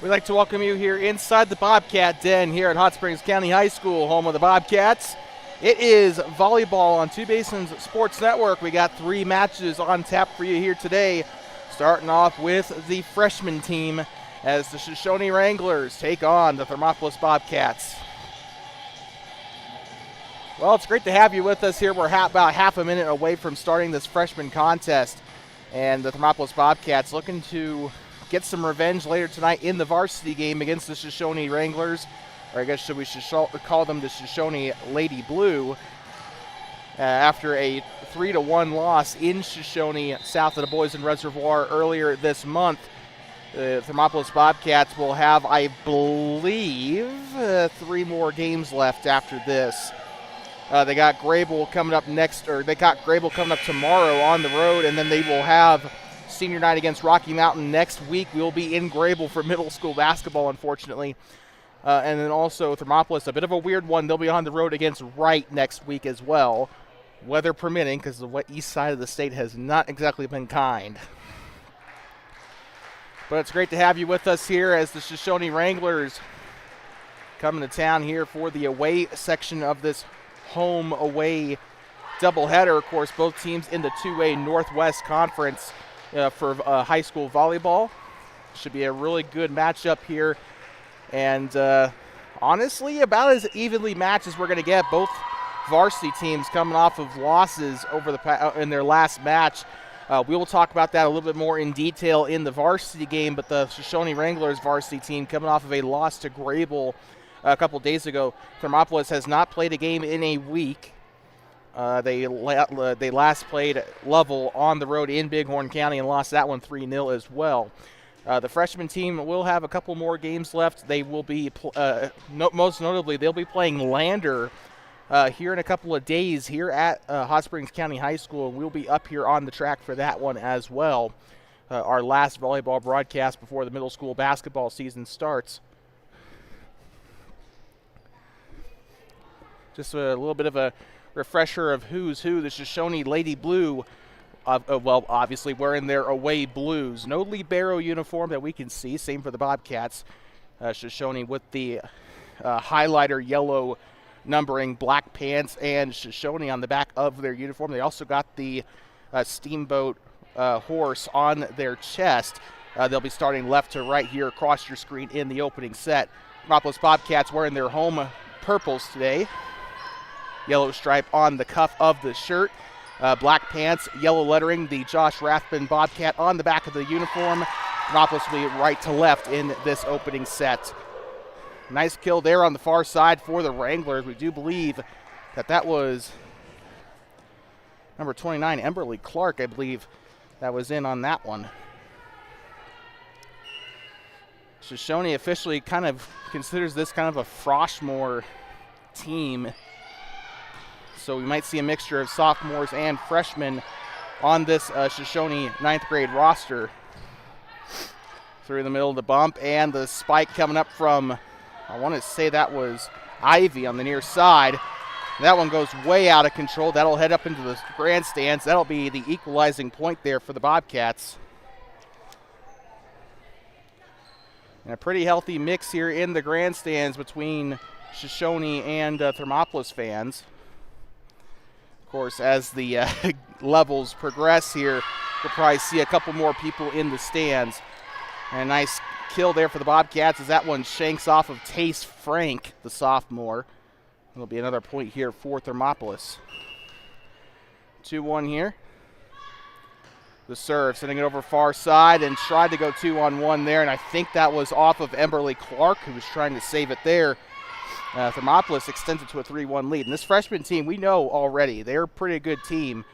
We'd like to welcome you here inside the Bobcat Den here at Hot Springs County High School, home of the Bobcats. It is volleyball on Two Basins Sports Network. We got 3 matches on tap for you here today, starting off with the freshman team as the Shoshoni Wranglers take on the Thermopolis Bobcats. Well, it's great to have you with us here. We're about half a minute away from starting this freshman contest, and the Thermopolis Bobcats looking to get some revenge later tonight in the varsity game against the Shoshoni Wranglers, or I guess should we call them the Shoshoni Lady Blue, after a 3-1 loss in Shoshoni south of the Boysen Reservoir earlier this month. The Thermopolis Bobcats will have, I believe, 3 more games left after this. They got Grable coming up tomorrow on the road, and then they will have senior night against Rocky Mountain next week. We'll be in Grable for middle school basketball, unfortunately. And then also Thermopolis, a bit of a weird one. They'll be on the road against Wright next week as well, weather permitting, because the east side of the state has not exactly been kind. But it's great to have you with us here as the Shoshoni Wranglers coming to town here for the away section of this home-away doubleheader. Of course, both teams in the 2A Northwest Conference for high school volleyball. Should be a really good matchup here, and honestly about as evenly matched as we're going to get. Both varsity teams coming off of losses in their last match. We will talk about that a little bit more in detail in the varsity game, but the Shoshoni Wranglers varsity team coming off of a loss to Grable a couple days ago. Thermopolis has not played a game in a week. They last played Lovell on the road in Bighorn County and lost that one 3-0 as well. The freshman team will have a couple more games left. They will be, most notably, they'll be playing Lander here in a couple of days here at Hot Springs County High School, and we'll be up here on the track for that one as well. Our last volleyball broadcast before the middle school basketball season starts. Just a little bit of a refresher of who's who. The Shoshoni Lady Blue, obviously wearing their away blues. No libero uniform that we can see. Same for the Bobcats. Shoshoni with the highlighter yellow numbering, black pants, and Shoshoni on the back of their uniform. They also got the steamboat horse on their chest. They'll be starting left to right here across your screen in the opening set. Thermopolis Bobcats wearing their home purples today. Yellow stripe on the cuff of the shirt. Black pants, yellow lettering, the Josh Rathbun Bobcat on the back of the uniform. Thermopolis will be right to left in this opening set. Nice kill there on the far side for the Wranglers. We do believe that was number 29, Emberly Clark, I believe, that was in on that one. Shoshoni officially kind of considers this kind of a Froshmore team. So we might see a mixture of sophomores and freshmen on this Shoshoni 9th grade roster. Through the middle of the bump, and the spike coming up from, I want to say that was Ivy on the near side. That one goes way out of control. That'll head up into the grandstands. That'll be the equalizing point there for the Bobcats. And a pretty healthy mix here in the grandstands between Shoshoni and Thermopolis fans. Of course, as the levels progress here, we'll probably see a couple more people in the stands. And a nice kill there for the Bobcats as that one shanks off of Tace Frank, the sophomore. It'll be another point here for Thermopolis. 2-1 here. The serve, sending it over far side, and tried to go 2-on-1 there, and I think that was off of Emberly Clark, who was trying to save it there. Thermopolis extends it to a 3-1 lead. And this freshman team, we know already, they're a pretty good team.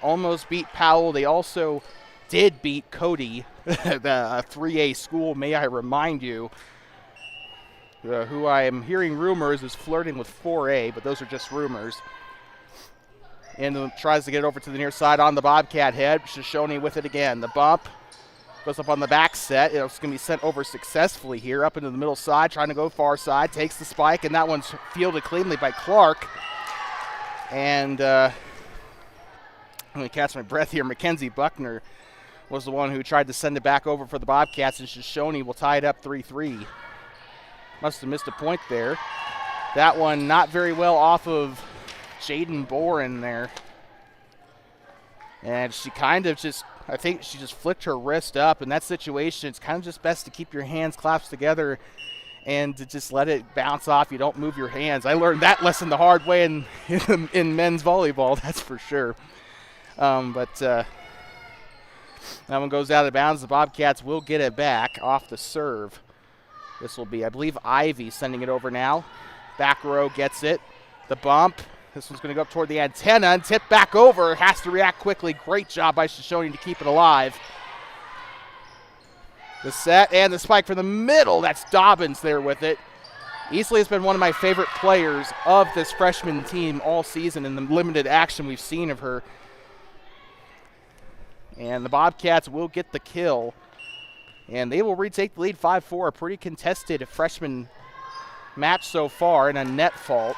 Almost beat Powell. They also did beat Cody, the 3A school, may I remind you, who I am hearing rumors is flirting with 4A, but those are just rumors. And tries to get it over to the near side on the Bobcat head. Shoshoni with it again. The bump goes up on the back set. It's going to be sent over successfully here up into the middle side, trying to go far side. Takes the spike, and that one's fielded cleanly by Clark. And let me catch my breath here. Mackenzie Buckner was the one who tried to send it back over for the Bobcats, and Shoshoni will tie it up 3-3. Must have missed a point there. That one not very well off of Jaden Boren there. And she kind of just, I think she just flicked her wrist up. In that situation, it's kind of just best to keep your hands clasped together and to just let it bounce off. You don't move your hands. I learned that lesson the hard way in men's volleyball, that's for sure. That one goes out of bounds. The Bobcats will get it back off the serve. This will be, I believe, Ivy sending it over now. Back row gets it. The bump. This one's going to go up toward the antenna and tip back over. Has to react quickly. Great job by Shoshoni to keep it alive. The set and the spike from the middle. That's Dobbins there with it. Easley has been one of my favorite players of this freshman team all season in the limited action we've seen of her. And the Bobcats will get the kill. And they will retake the lead 5-4. A pretty contested freshman match so far, and a net fault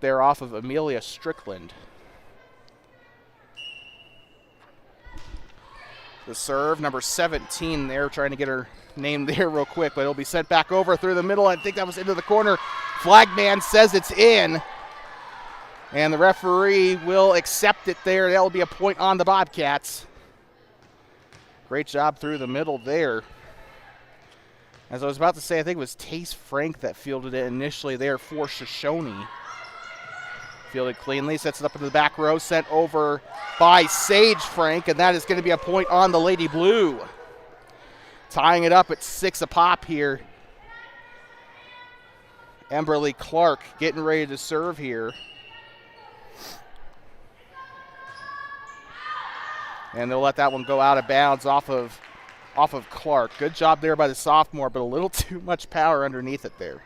there off of Amelia Strickland. The serve, number 17 there, trying to get her name there real quick, but it'll be sent back over through the middle. I think that was into the corner. Flagman says it's in, and the referee will accept it there. That'll be a point on the Bobcats. Great job through the middle there. As I was about to say, I think it was Tace Frank that fielded it initially there for Shoshoni. Fielded cleanly, sets it up into the back row, sent over by Sage Frank, and that is going to be a point on the Lady Blue. Tying it up at 6 apiece here. Emberly Clark getting ready to serve here. And they'll let that one go out of bounds off of Clark. Good job there by the sophomore, but a little too much power underneath it there.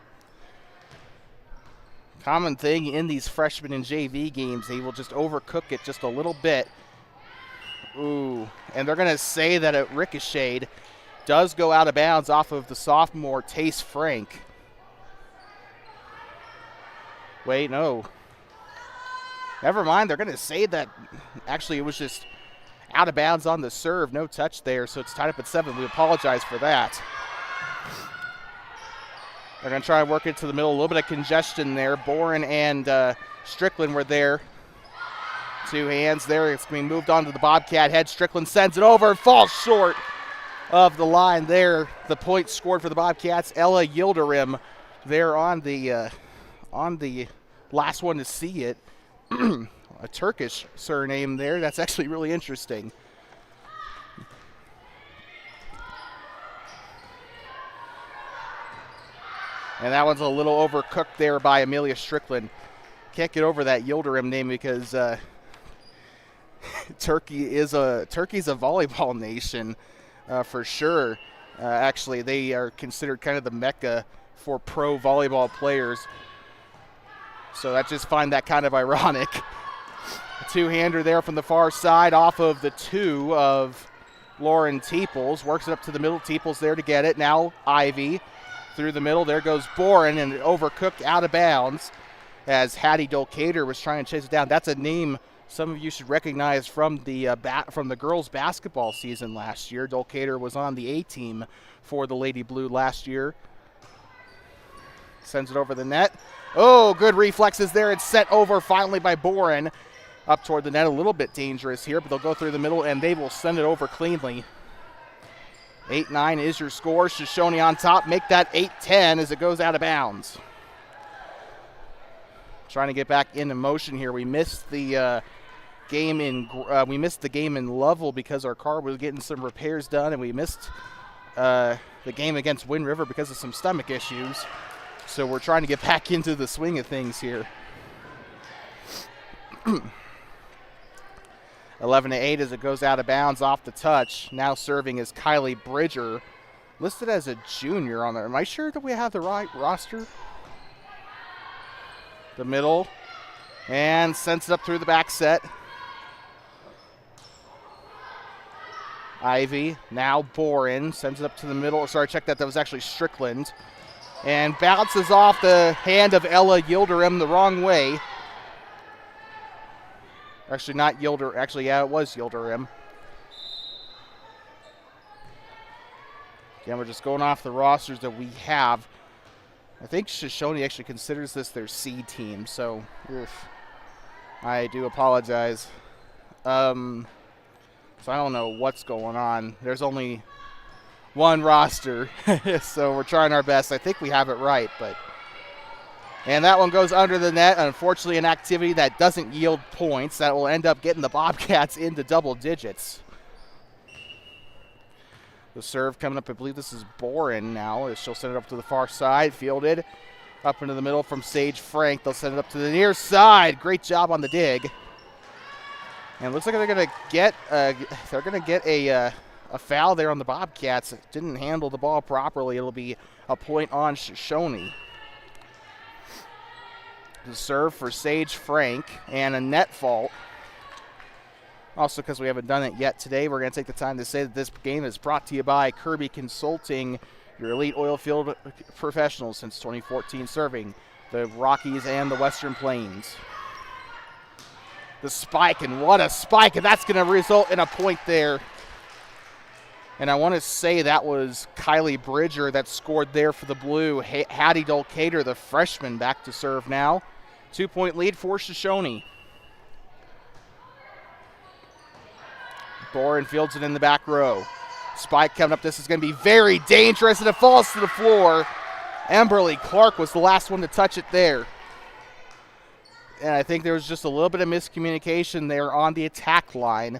Common thing in these freshman and JV games, they will just overcook it just a little bit. Ooh, and they're going to say that it ricocheted. Does go out of bounds off of the sophomore, Tace Frank. Wait, no. Never mind, they're going to say that actually it was just out of bounds on the serve. No touch there, so it's tied up at 7. We apologize for that. They're going to try and work it to the middle. A little bit of congestion there. Boren and Strickland were there. 2 hands there. It's being moved on to the Bobcat head. Strickland sends it over and falls short of the line there. The point scored for the Bobcats. Ella Yildirim there on the last one to see it. A Turkish surname there. That's actually really interesting. And that one's a little overcooked there by Amelia Strickland. Can't get over that Yildirim name because Turkey's a volleyball nation for sure. Actually, they are considered kind of the mecca for pro volleyball players. So I just find that kind of ironic. A 2-hander there from the far side off of the 2 of Lauren Teeples. Works it up to the middle. Teeples there to get it. Now Ivy through the middle. There goes Boren, and overcooked out of bounds as Hattie Dolcater was trying to chase it down. That's a name some of you should recognize from the girls basketball season last year. Dolcater was on the A team for the Lady Blue last year. Sends it over the net. Oh, good reflexes there. It's sent over finally by Boren. Up toward the net, a little bit dangerous here, but they'll go through the middle, and they will send it over cleanly. 8-9 is your score. Shoshoni on top. Make that 8-10 as it goes out of bounds. Trying to get back into motion here. We missed the game in Lovell because our car was getting some repairs done, and we missed the game against Wind River because of some stomach issues. So we're trying to get back into the swing of things here. 11-8 as it goes out of bounds off the touch. Now serving is Kylie Bridger, listed as a junior on there. Am I sure that we have the right roster? The middle, and sends it up through the back set. Ivy, now Boren, sends it up to the middle. Sorry, check that. That was actually Strickland. And bounces off the hand of Ella Yildirim the wrong way. Actually, not Yildirim. Actually, yeah, it was Yildirim. Again, we're just going off the rosters that we have. I think Shoshoni actually considers this their C team, so I do apologize. So I don't know what's going on. There's only one roster, so we're trying our best. I think we have it right, but... And that one goes under the net. Unfortunately, an activity that doesn't yield points. That will end up getting the Bobcats into double digits. The serve coming up, I believe this is Boren now, as she'll send it up to the far side. Fielded up into the middle from Sage Frank. They'll send it up to the near side. Great job on the dig. And it looks like they're going to get a foul there on the Bobcats. It didn't handle the ball properly. It'll be a point on Shoshoni. The serve for Sage Frank and a net fault. Also, because we haven't done it yet today, we're going to take the time to say that this game is brought to you by Kirby Consulting, your elite oil field professionals since 2014, serving the Rockies and the Western Plains. The spike, and what a spike, and that's going to result in a point there. And I want to say that was Kylie Bridger that scored there for the Blue. Hattie Dulcater, the freshman, back to serve now. 2-point lead for Shoshoni. Boren fields it in the back row. Spike coming up. This is going to be very dangerous, and it falls to the floor. Emberly Clark was the last one to touch it there. And I think there was just a little bit of miscommunication there on the attack line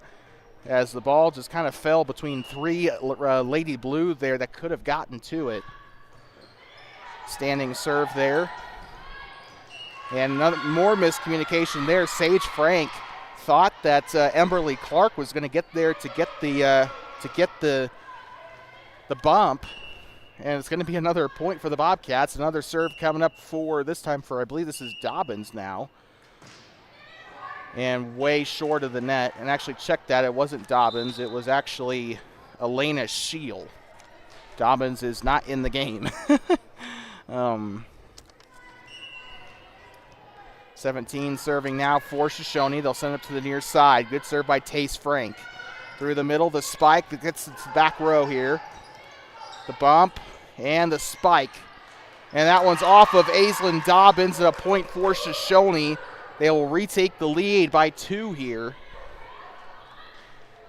as the ball just kind of fell between three Lady Blue there that could have gotten to it. Standing serve there. And another, more miscommunication there. Sage Frank thought that Emberly Clark was going to get there to get the bump, and it's going to be another point for the Bobcats. Another serve coming up for this time for, I believe this is Dobbins now, and way short of the net. And actually check that, it wasn't Dobbins, it was actually Elena Scheel. Dobbins is not in the game. 17 serving now for Shoshoni. They'll send it to the near side. Good serve by Tace Frank. Through the middle, the spike that gets to the back row here. The bump and the spike. And that one's off of Aislinn Dobbins, and a point for Shoshoni. They will retake the lead by 2 here.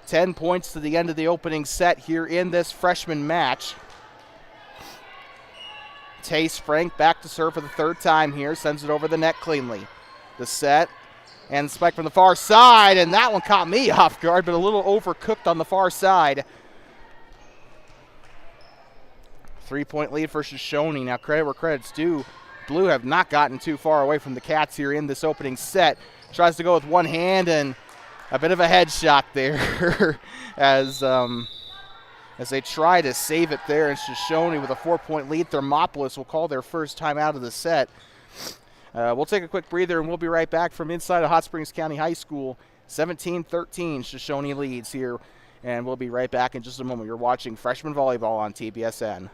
10 points to the end of the opening set here in this freshman match. Tace Frank back to serve for the 3rd time here. Sends it over the net cleanly. The set and spike from the far side, and that one caught me off guard, but a little overcooked on the far side. 3-point lead for Shoshoni. Now credit where credit's due. Blue have not gotten too far away from the Cats here in this opening set. Tries to go with one hand, and a bit of a headshot there as they try to save it there. And Shoshoni with a 4-point lead. Thermopolis will call their first time out of the set. We'll take a quick breather, and we'll be right back from inside of Hot Springs County High School. 17-13, Shoshoni leads here, and we'll be right back in just a moment. You're watching Freshman Volleyball on TBSN.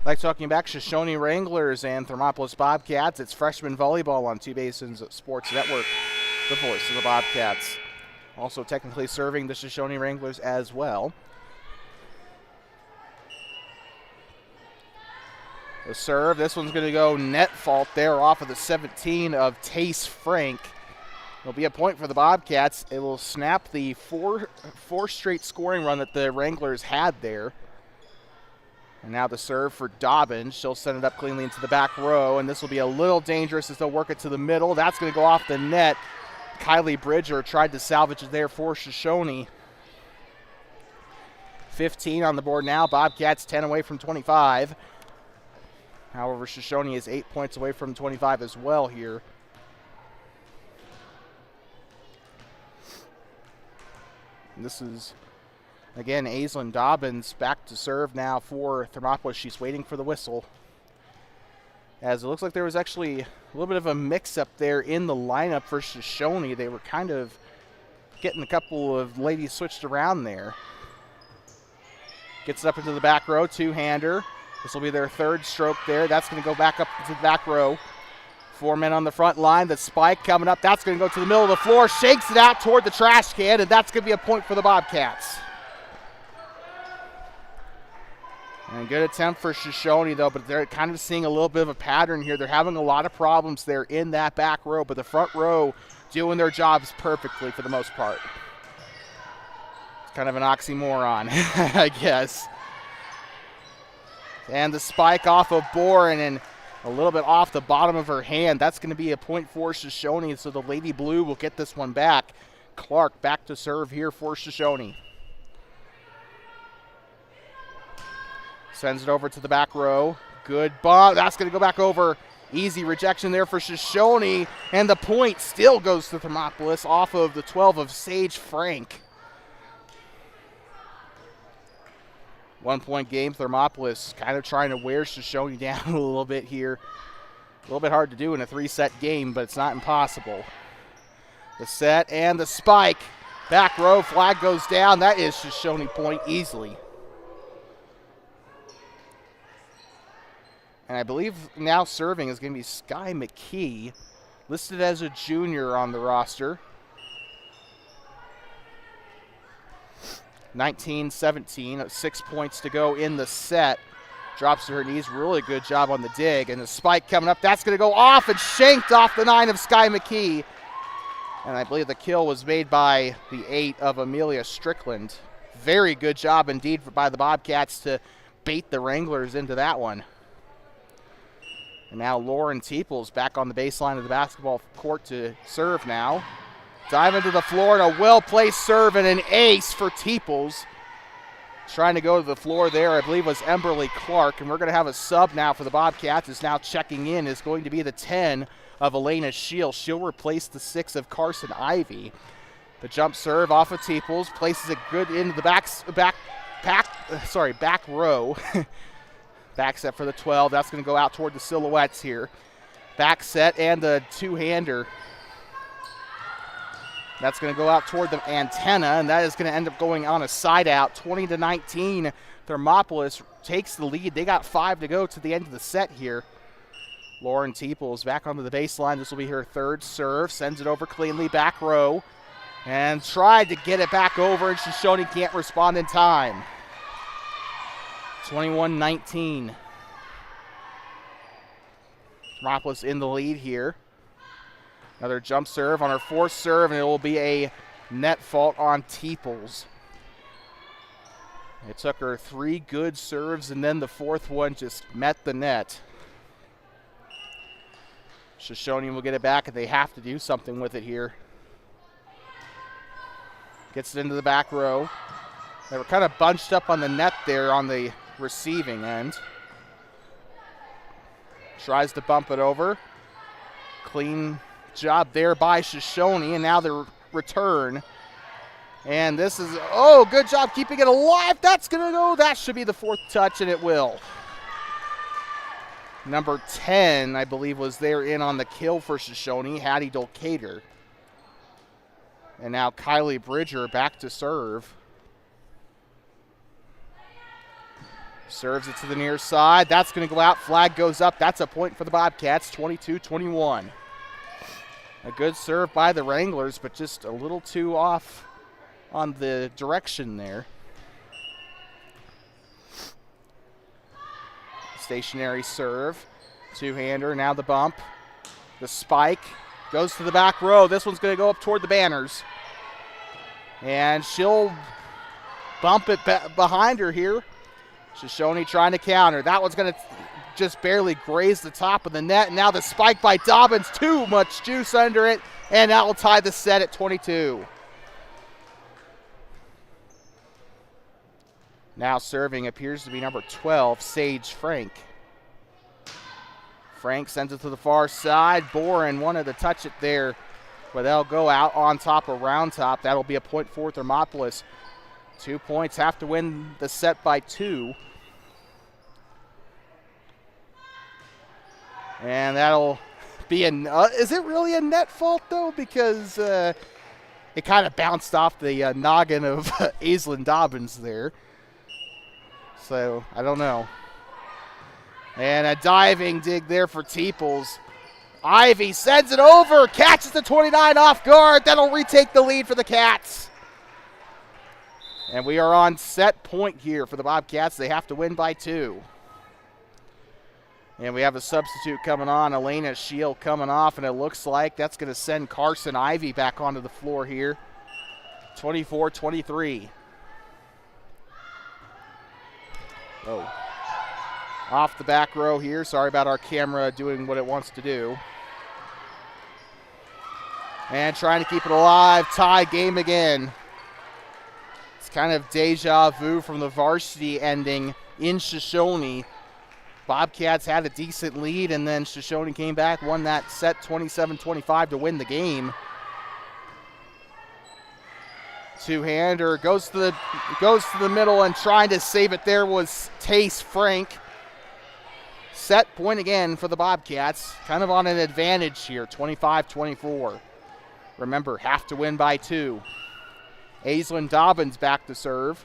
Like talking back, Shoshoni Wranglers and Thermopolis Bobcats. It's freshman volleyball on T-Basin's Sports Network, the voice of the Bobcats. Also technically serving the Shoshoni Wranglers as well. The serve, this one's going to go net fault there off of the 17 of Tace Frank. It'll be a point for the Bobcats. It will snap the four straight scoring run that the Wranglers had there. And now the serve for Dobbins. She'll send it up cleanly into the back row, and this will be a little dangerous as they'll work it to the middle. That's going to go off the net. Kylie Bridger tried to salvage it there for Shoshoni. 15 on the board now. Bobcats 10 away from 25. However, Shoshoni is 8 points away from 25 as well here. And this is, again, Aislinn Dobbins back to serve now for Thermopolis. She's waiting for the whistle. As it looks like there was actually a little bit of a mix-up there in the lineup for Shoshoni. They were kind of getting a couple of ladies switched around there. Gets it up into the back row, two-hander. This will be their third stroke there. That's going to go back up into the back row. 4 men on the front line. The spike coming up. That's going to go to the middle of the floor. Shakes it out toward the trash can, and that's going to be a point for the Bobcats. And good attempt for Shoshoni, though, but they're kind of seeing a little bit of a pattern here. They're having a lot of problems there in that back row, but the front row doing their jobs perfectly for the most part. It's kind of an oxymoron, I guess. And the spike off of Boren and a little bit off the bottom of her hand. That's going to be a point for Shoshoni, so the Lady Blue will get this one back. Clark back to serve here for Shoshoni. Sends it over to the back row. Good bump. That's going to go back over. Easy rejection there for Shoshoni. And the point still goes to Thermopolis off of the 12 of Sage Frank. 1 point game. Thermopolis kind of trying to wear Shoshoni down a little bit here. A little bit hard to do in a 3-set game, but it's not impossible. The set and the spike. Back row. Flag goes down. That is Shoshoni point easily. And I believe now serving is going to be Sky McKee, listed as a junior on the roster. 19-17, 6 points to go in the set. Drops to her knees, really good job on the dig. And the spike coming up, that's going to go off and shanked off the 9 of Sky McKee. And I believe the kill was made by the 8 of Amelia Strickland. Very good job indeed by the Bobcats to bait the Wranglers into that one. And now Lauren Teeples back on the baseline of the basketball court to serve now. Dive into the floor and a well-placed serve and an ace for Teeples. Trying to go to the floor there, I believe, was Emberly Clark. And we're going to have a sub now for the Bobcats. Is now checking in is going to be the 10 of Elena Scheel. She'll replace the 6 of Carson Ivy. The jump serve off of Teeples. Places it good into the back row. Back set for the 12. That's going to go out toward the silhouettes here. Back set and the two-hander. That's going to go out toward the antenna, and that is going to end up going on a side out. 20-19. Thermopolis takes the lead. They got 5 to go to the end of the set here. Lauren Teeples back onto the baseline. This will be her third serve. Sends it over cleanly. Back row. And tried to get it back over, and Shoshoni can't respond in time. 21-19. Thermopolis in the lead here. Another jump serve on her fourth serve, and it will be a net fault on Teeples. It took her 3 good serves, and then the fourth one just met the net. Shoshoni will get it back, and they have to do something with it here. Gets it into the back row. They were kind of bunched up on the net there on the receiving end. Tries to bump it over. Clean job there by Shoshoni, and now the return. And this is, good job keeping it alive. That's going to go. That should be the 4th touch, and it will. Number 10, I believe, was there in on the kill for Shoshoni, Hattie Dolcater. And now Kylie Bridger back to serve. Serves it to the near side. That's going to go out. Flag goes up. That's a point for the Bobcats, 22-21. A good serve by the Wranglers, but just a little too off on the direction there. Stationary serve. Two-hander. Now the bump. The spike goes to the back row. This one's going to go up toward the banners. And she'll bump it behind her here. Shoshoni trying to counter. That one's going to just barely graze the top of the net. And now the spike by Dobbins. Too much juice under it. And that will tie the set at 22. Now serving appears to be number 12, Sage Frank. Frank sends it to the far side. Boren wanted to touch it there, but they'll go out on top of Round Top. That'll be a point for Thermopolis. 2 points, have to win the set by 2. And that'll be is it really a net fault though? Because it kind of bounced off the noggin of Aislinn Dobbins there. So, I don't know. And a diving dig there for Teeples. Ivy sends it over, catches the 29 off guard. That'll retake the lead for the Cats. And we are on set point here for the Bobcats. They have to win by 2. And we have a substitute coming on, Elena Shield coming off, and it looks like that's going to send Carson Ivy back onto the floor here. 24-23. Oh. Off the back row here. Sorry about our camera doing what it wants to do. And trying to keep it alive. Tie game again. It's kind of deja vu from the varsity ending in Shoshoni. Bobcats had a decent lead, and then Shoshoni came back, won that set 27-25 to win the game. Two-hander goes to the middle, and trying to save it there was Tace Frank. Set point again for the Bobcats, kind of on an advantage here, 25-24. Remember, have to win by 2. Aislinn Dobbins back to serve.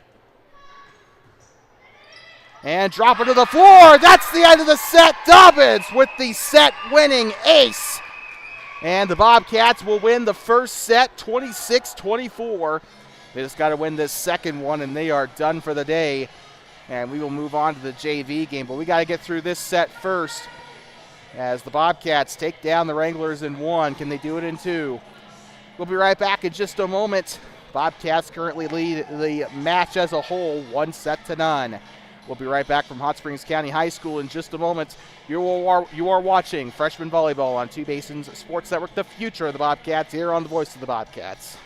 And drop it to the floor. That's the end of the set. Dobbins with the set-winning ace. And the Bobcats will win the first set, 26-24. They just got to win this second one, and they are done for the day. And we will move on to the JV game, but we got to get through this set first as the Bobcats take down the Wranglers in 1. Can they do it in 2? We'll be right back in just a moment. Bobcats currently lead the match as a whole, 1-0. We'll be right back from Hot Springs County High School in just a moment. You are watching Freshman Volleyball on Two Basins Sports Network, the future of the Bobcats, here on the Voice of the Bobcats.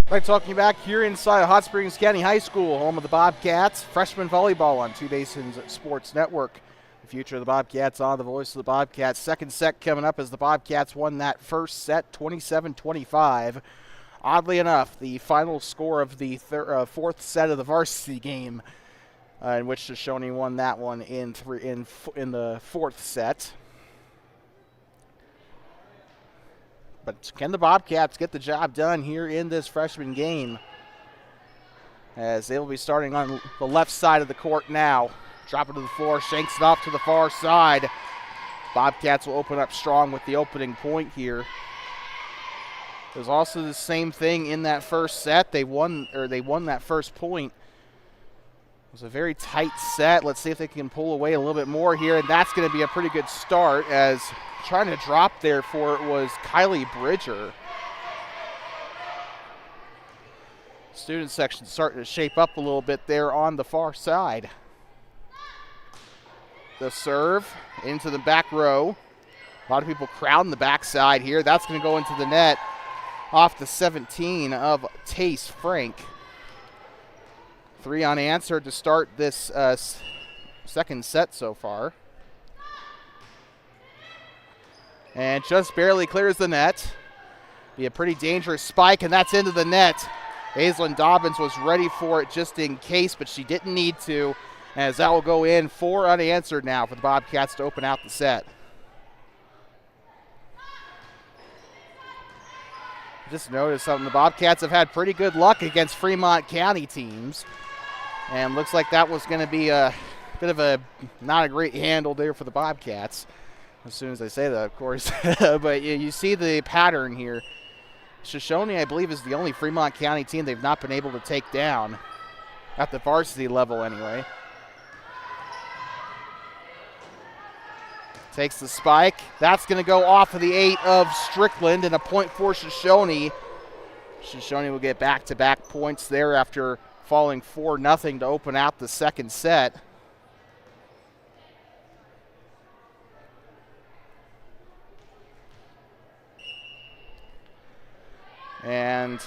Right, talking back here inside Hot Springs County High School, home of the Bobcats, freshman volleyball on Two Basins Sports Network. The future of the Bobcats on the voice of the Bobcats. Second set coming up as the Bobcats won that first set 27-25. Oddly enough, the final score of the fourth set of the varsity game, in which Shoshoni won that one in the fourth set. But can the Bobcats get the job done here in this freshman game? As they will be starting on the left side of the court now. Drop it to the floor, shanks it off to the far side. Bobcats will open up strong with the opening point here. It was also the same thing in that first set. They won that first point. It was a very tight set. Let's see if they can pull away a little bit more here, and that's going to be a pretty good start, as trying to drop there for it was Kylie Bridger. Student section starting to shape up a little bit there on the far side. The serve into the back row. A lot of people crowding the backside here. That's going to go into the net off the 17 of Tace Frank. 3 unanswered to start this second set so far. And just barely clears the net. Be a pretty dangerous spike, and that's into the net. Aislinn Dobbins was ready for it just in case, but she didn't need to, as that will go in. 4 unanswered now for the Bobcats to open out the set. Just noticed something. The Bobcats have had pretty good luck against Fremont County teams, and looks like that was going to be a bit of a not a great handle there for the Bobcats. As soon as I say that, of course. But you see the pattern here. Shoshoni, I believe, is the only Fremont County team they've not been able to take down, at the varsity level anyway. Takes the spike. That's going to go off of the 8 of Strickland, and a point for Shoshoni. Shoshoni will get back-to-back points there after falling 4-0 to open out the second set. And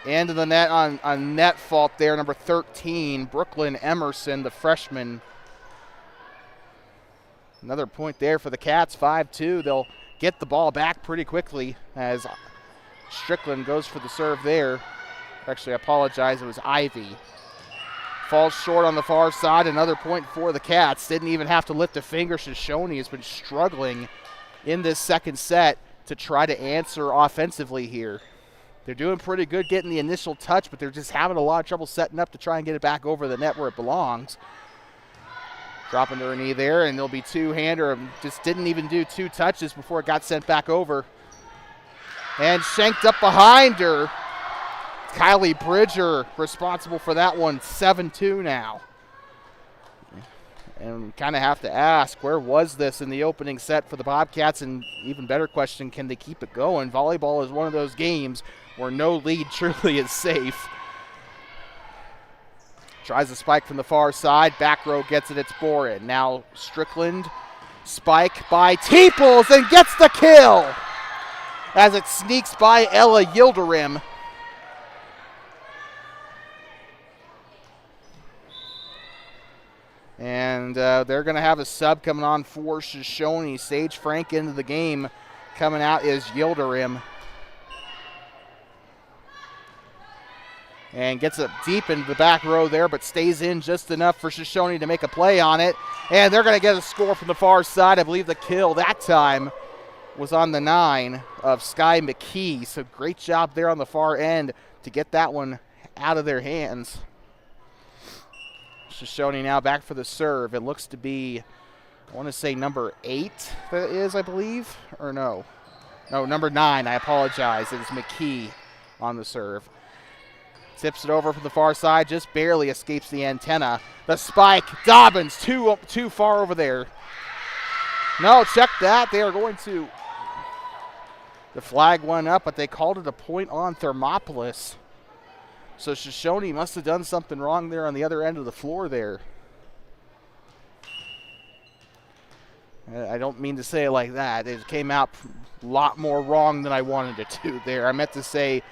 into the net on net fault there, number 13, Brooklyn Emerson, the freshman. Another point there for the Cats, 5-2. They'll get the ball back pretty quickly as Strickland goes for the serve there. Actually, I apologize, it was Ivy. Falls short on the far side, another point for the Cats. Didn't even have to lift a finger. Shoshoni has been struggling in this second set to try to answer offensively here. They're doing pretty good getting the initial touch, but they're just having a lot of trouble setting up to try and get it back over the net where it belongs. Dropping to her knee there, and there'll be two-hander. Just didn't even do 2 touches before it got sent back over. And shanked up behind her. Kylie Bridger responsible for that one, 7-2 now. And we kind of have to ask, where was this in the opening set for the Bobcats? And even better question, can they keep it going? Volleyball is one of those games where no lead truly is safe. Tries a spike from the far side. Back row gets it. It's Boren. Now Strickland. Spike by Teeples and gets the kill as it sneaks by Ella Yildirim. And they're going to have a sub coming on for Shoshoni. Sage Frank into the game. Coming out is Yildirim. And gets it deep into the back row there, but stays in just enough for Shoshoni to make a play on it. And they're going to get a score from the far side. I believe the kill that time was on the 9 of Sky McKee. So great job there on the far end to get that one out of their hands. Shoshoni now back for the serve. It looks to be, I want to say number 8 that is, I believe, or no. No, number 9, I apologize. It is McKee on the serve. Tips it over from the far side, just barely escapes the antenna. The spike, Dobbins, too far over there. No, check that. They are going to, the flag went up, but they called it a point on Thermopolis. So Shoshoni must have done something wrong there on the other end of the floor there. I don't mean to say it like that. It came out a lot more wrong than I wanted it to there. I meant to say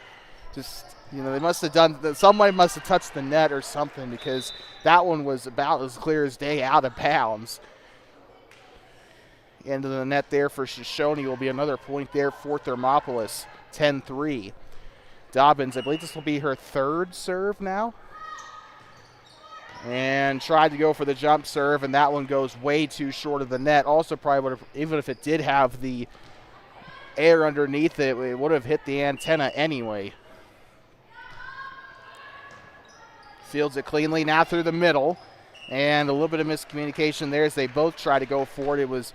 Just, they must have done, somebody must have touched the net or something, because that one was about as clear as day out of bounds. Into the net there for Shoshoni will be another point there for Thermopolis, 10-3. Dobbins, I believe this will be her third serve now. And tried to go for the jump serve, and that one goes way too short of the net. Also probably would have, even if it did have the air underneath it, it would have hit the antenna anyway. Fields it cleanly now through the middle. And a little bit of miscommunication there as they both try to go for it. It was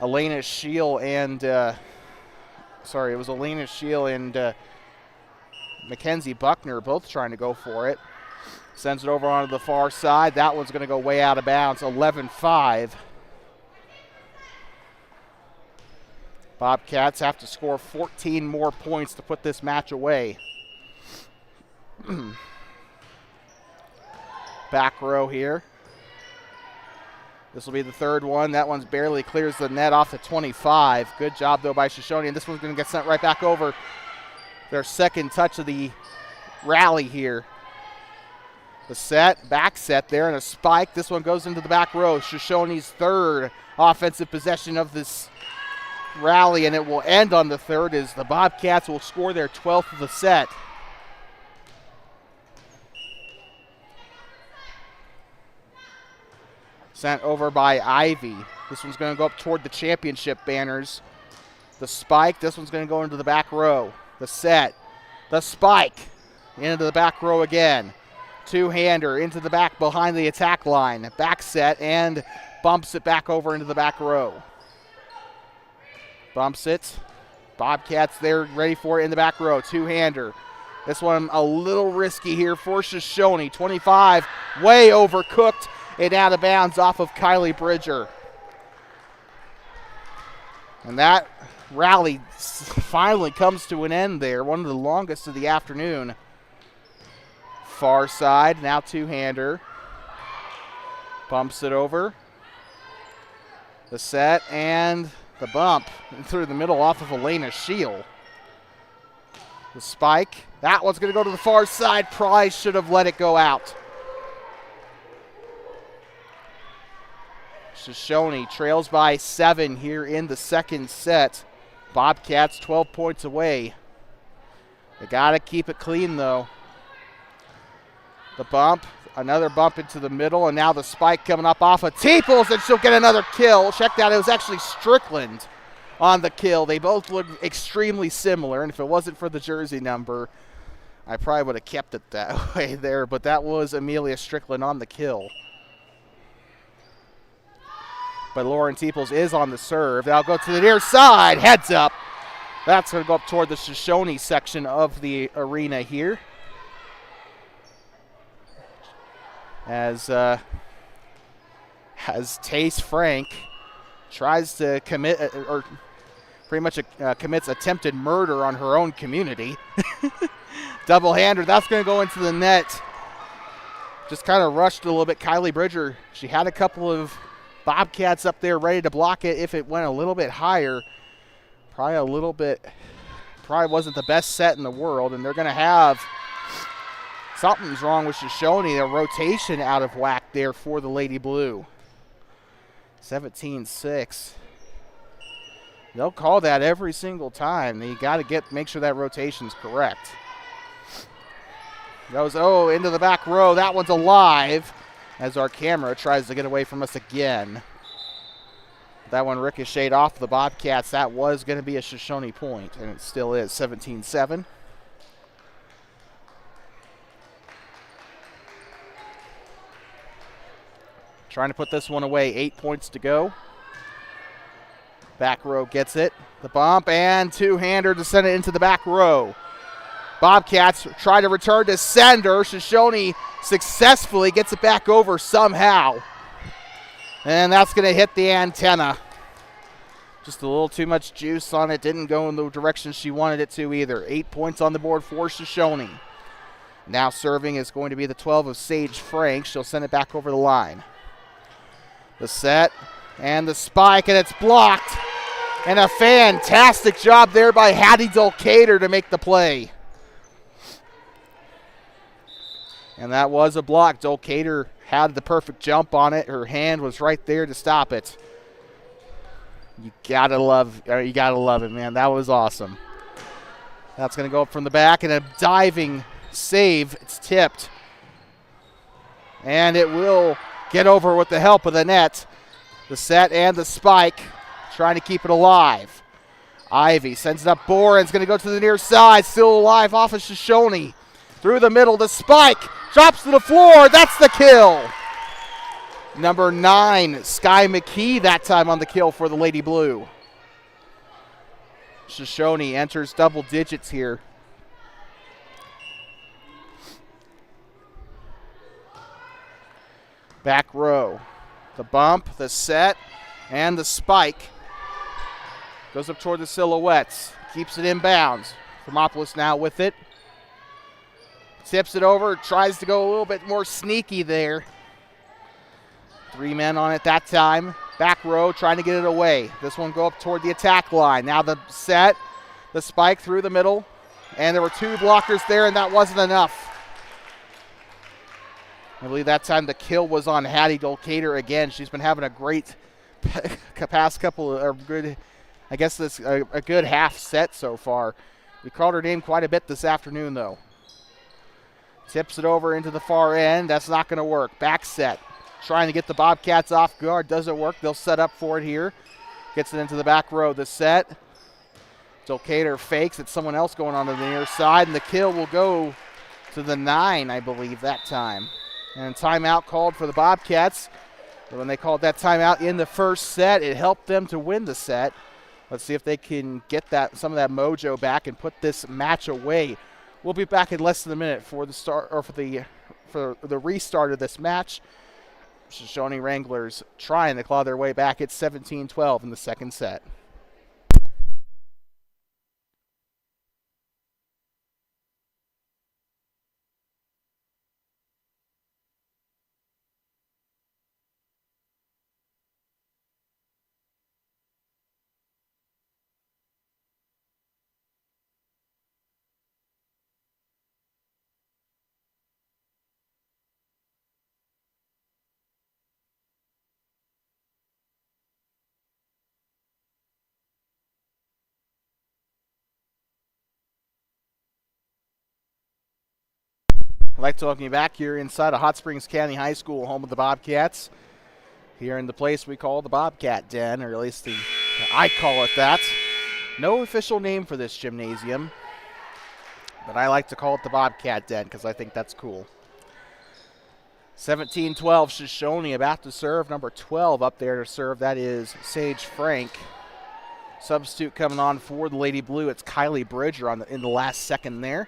Elena Scheel and Mackenzie Buckner both trying to go for it. Sends it over onto the far side. That one's going to go way out of bounds, 11-5. Bobcats have to score 14 more points to put this match away. Back row here. This will be the third one. That one's barely clears the net off the 25. Good job, though, by Shoshoni. And this one's going to get sent right back over. Their second touch of the rally here. The set, back set there, and a spike. This one goes into the back row. Shoshoni's third offensive possession of this rally, and it will end on the third as the Bobcats will score their 12th of the set. Sent over by Ivy. This one's going to go up toward the championship banners. The spike, this one's going to go into the back row. The set, the spike, into the back row again. Two-hander into the back behind the attack line. Back set and bumps it back over into the back row. Bumps it. Bobcats there ready for it in the back row. Two-hander. This one a little risky here for Shoshoni. 25, way overcooked and out of bounds off of Kylie Bridger. And that rally finally comes to an end there. One of the longest of the afternoon. Far side, now two-hander. Bumps it over. The set and the bump through the middle off of Elena Scheel. The spike. That one's going to go to the far side. Price should have let it go out. Shoshoni trails by 7 here in the second set. Bobcats 12 points away. They got to keep it clean, though. The bump, another bump into the middle, and now the spike coming up off of Teeples, and she'll get another kill. Check that, it was actually Strickland on the kill. They both look extremely similar, and if it wasn't for the jersey number, I probably would have kept it that way there, but that was Amelia Strickland on the kill. But Lauren Teeples is on the serve. They'll go to the near side, heads up. That's going to go up toward the Shoshoni section of the arena here. As Tace Frank tries to commit, or pretty much commits attempted murder on her own community. Double-hander, that's going to go into the net. Just kind of rushed a little bit. Kylie Bridger, she had a couple of Bobcats up there ready to block it if it went a little bit higher. Probably wasn't the best set in the world, and they're going to have something's wrong with Shoshoni. A rotation out of whack there for the Lady Blue. 17-6. They'll call that every single time. You got to make sure that rotation's correct. Goes, into the back row. That one's alive as our camera tries to get away from us again. That one ricocheted off the Bobcats. That was going to be a Shoshoni point, and it still is. 17-7. Trying to put this one away. 8 points to go. Back row gets it. The bump and two-hander to send it into the back row. Bobcats try to return to sender. Shoshoni successfully gets it back over somehow. And that's going to hit the antenna. Just a little too much juice on it. Didn't go in the direction she wanted it to either. 8 points on the board for Shoshoni. Now serving is going to be the 12 of Sage Frank. She'll send it back over the line. The set and the spike, and it's blocked. And a fantastic job there by Hattie Dulcater to make the play. And that was a block. Dolcater had the perfect jump on it. Her hand was right there to stop it. You gotta love it, man. That was awesome. That's going to go up from the back, and a diving save. It's tipped. And it will get over with the help of the net. The set and the spike, trying to keep it alive. Ivy sends it up. Boren's going to go to the near side. Still alive off of Shoshoni. Through the middle, the spike. Drops to the floor. That's the kill. Number 9, Sky McKee, that time on the kill for the Lady Blue. Shoshoni enters double digits here. Back row. The bump, the set, and the spike. Goes up toward the silhouettes. Keeps it inbounds. Thermopolis now with it. Tips it over. Tries to go a little bit more sneaky there. 3 men on it that time. Back row trying to get it away. This one go up toward the attack line. Now the set, the spike through the middle. And there were 2 blockers there, and that wasn't enough. I believe that time the kill was on Hattie Dolcater again. She's been having a great past couple of good, I guess this a good half set so far. We called her name quite a bit this afternoon, though. Tips it over into the far end. That's not going to work. Back set. Trying to get the Bobcats off guard. Doesn't work. They'll set up for it here. Gets it into the back row. The set. Dolcater fakes. It's someone else going on to the near side, and the kill will go to the 9, I believe, that time. And timeout called for the Bobcats. When they called that timeout in the first set, it helped them to win the set. Let's see if they can get some of that mojo back and put this match away. We'll be back in less than a minute for the start or for the restart of this match. Shoshoni Wranglers trying to claw their way back. It's 17-12 in the second set. I'd like to welcome you back here inside of Hot Springs County High School, home of the Bobcats. Here in the place we call the Bobcat Den, or at least I call it that. No official name for this gymnasium, but I like to call it the Bobcat Den because I think that's cool. 17-12, Shoshoni about to serve. Number 12 up there to serve, that is Sage Frank. Substitute coming on for the Lady Blue, it's Kylie Bridger in the last second there.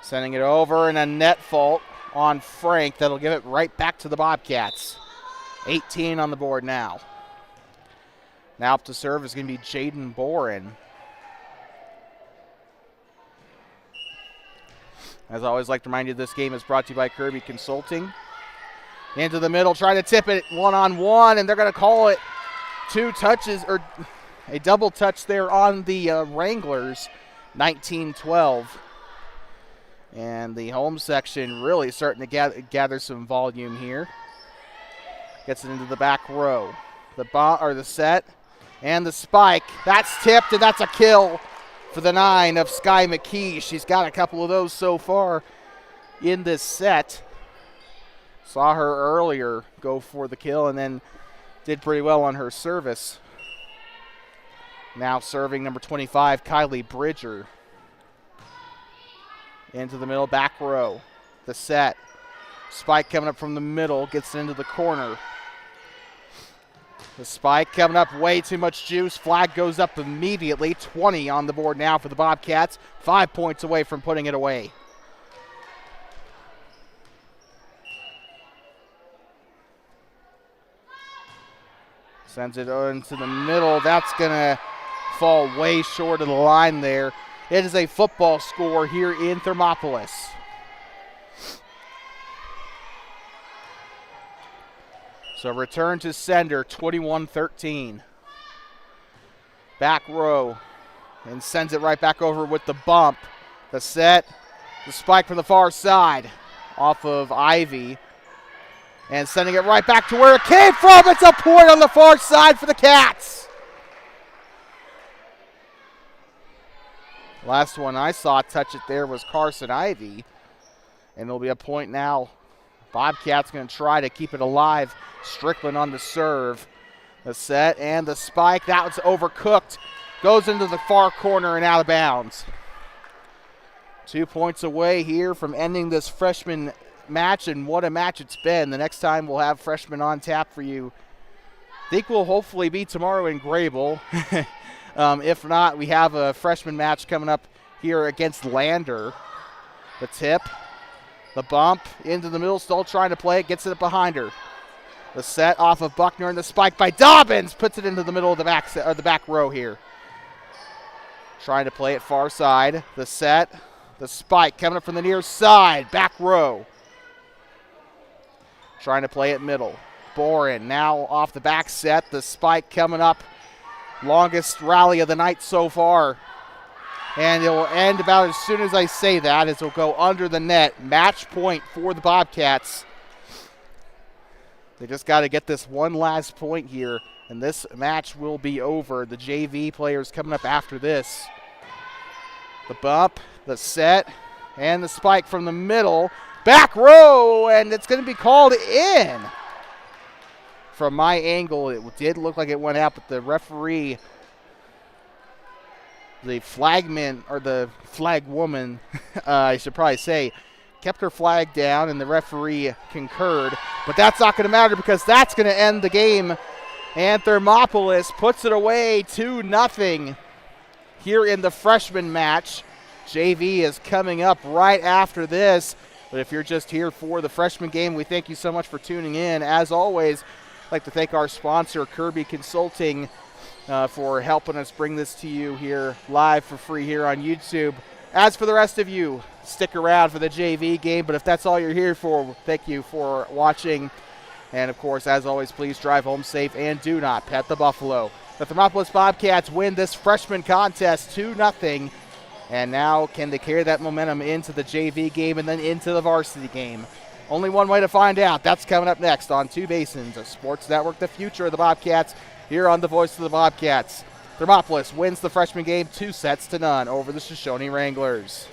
Sending it over, and a net fault on Frank. That'll give it right back to the Bobcats. 18 on the board now. Now up to serve is going to be Jaden Boren. As I always like to remind you, this game is brought to you by Kirby Consulting. Into the middle, trying to tip it one-on-one, and they're going to call it 2 touches, or a double touch there on the Wranglers. 19-12. And the home section really starting to gather some volume here. Gets it into the back row. The set and the spike. That's tipped, and that's a kill for the 9 of Sky McKee. She's got a couple of those so far in this set. Saw her earlier go for the kill and then did pretty well on her service. Now serving number 25, Kylie Bridger. Into the middle, back row. The set. Spike coming up from the middle, gets into the corner. The spike coming up, way too much juice. Flag goes up immediately. 20 on the board now for the Bobcats. 5 points away from putting it away. Sends it into the middle. That's going to fall way short of the line there. It is a football score here in Thermopolis. So return to sender, 21-13. Back row, and sends it right back over with the bump. The set, The spike from the far side off of Ivy. And sending it right back to where it came from. It's a point on the far side for the Cats. Last one I saw touch it there was Carson Ivy. And there'll be a point now. Bobcats going to try to keep it alive. Strickland on the serve. The set and the spike. That was overcooked. Goes into the far corner and out of bounds. 2 points away here from ending this freshman match, and what a match it's been. The next time we'll have freshmen on tap for you. I think we'll hopefully be tomorrow in Grable. If not, we have a freshman match coming up here against Lander. The tip, the bump into the middle, still trying to play it, gets it behind her. The set off of Buckner and the spike by Dobbins puts it into the middle of the back row here. Trying to play it far side. The set, the spike coming up from the near side, back row. Trying to play it middle. Boren now off the back set. The spike coming up. Longest rally of the night so far. And it will end about as soon as I say that, as it'll go under the net. Match point for the Bobcats. They just got to get this one last point here, and this match will be over. The JV players coming up after this. The bump, the set, and the spike from the middle. Back row, and it's going to be called in. From my angle, it did look like it went out, but the referee, the flagman, or the flag woman, I should probably say, kept her flag down, and the referee concurred. But that's not going to matter because that's going to end the game. And Thermopolis puts it away 2-0 here in the freshman match. JV is coming up right after this. But if you're just here for the freshman game, we thank you so much for tuning in. As always, I'd like to thank our sponsor, Kirby Consulting, for helping us bring this to you here live for free here on YouTube. As for the rest of you, stick around for the JV game. But if that's all you're here for, thank you for watching. And, of course, as always, please drive home safe and do not pet the buffalo. The Thermopolis Bobcats win this freshman contest 2-0. And now can they carry that momentum into the JV game and then into the varsity game? Only one way to find out. That's coming up next on Two Basins, a sports network, the future of the Bobcats, here on the Voice of the Bobcats. Thermopolis wins the freshman game 2-0 over the Shoshoni Wranglers.